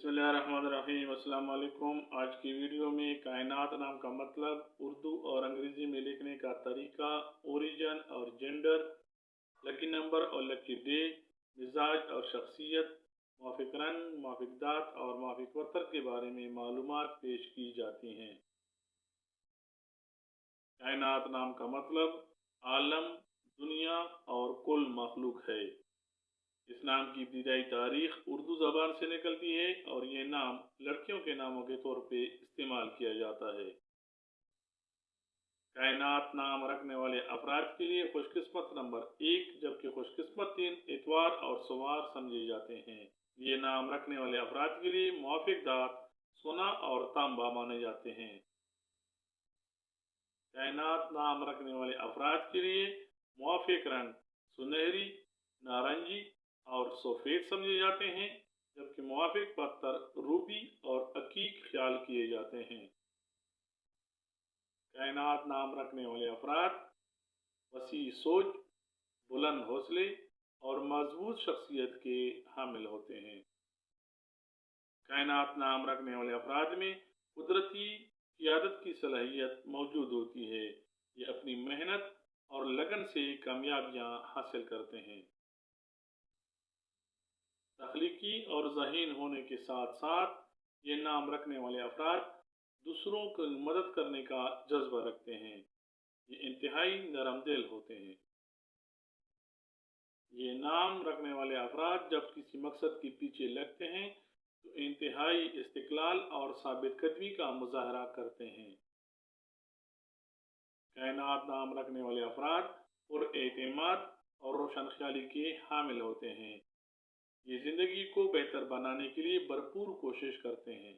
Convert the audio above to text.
बिस्मिल्लाहिर्रहमानिर्रहीम। अस्सलाम वालेकुम। आज की वीडियो में कायनात नाम का मतलब, उर्दू और अंग्रेज़ी में लिखने का तरीका, ओरिजिन और जेंडर, लकी नंबर और लकी डे, मिजाज और शख्सियत, मुआफ़िक रंग, मुआफ़िक दात और मुआफ़िक वतर के बारे में मालूमात पेश की जाती हैं। कायनात नाम का मतलब आलम, दुनिया और कुल मखलूक है। इस नाम की इब्तिदाई तारीख उर्दू ज़बान से निकलती है और ये नाम लड़कियों के नामों के तौर पे इस्तेमाल किया जाता है। कायनात नाम रखने वाले अफराद के लिए खुशकिस्मत नंबर 1, जबकि खुशकिस्मत 3 इतवार और सोमवार समझे जाते हैं। ये नाम रखने वाले अफराद के लिए मुआफ़िक दात सोना और तांबा माने जाते हैं। कायनात नाम रखने वाले अफराद के लिए मुआफ़िक रंग सुनहरी, नारंगी और सफ़ेद समझे जाते हैं, जबकि मुआफ़िक पत्थर रूबी और अकीक ख्याल किए जाते हैं। कायनात नाम रखने वाले अफराद वसी सोच, बुलंद हौसले और मजबूत शख्सियत के हामिल होते हैं। कायनात नाम रखने वाले अफराद में कुदरती क़ियादत की सलाहियत मौजूद होती है। ये अपनी मेहनत और लगन से कामयाबियाँ हासिल करते हैं। तख्लीकी और ज़हीन होने के साथ साथ ये नाम रखने वाले अफराद दूसरों की मदद करने का जज्बा रखते हैं। ये इंतहाई नरम दिल होते हैं। ये नाम रखने वाले अफराद जब किसी मकसद के पीछे लगते हैं तो इंतहाई इस्तिक़लाल और साबित कदमी का मुजाहरा करते हैं। कायनात नाम रखने वाले अफराद पुरएतमाद और रोशन ख्याली के हामिल होते हैं। ये ज़िंदगी को बेहतर बनाने के लिए भरपूर कोशिश करते हैं।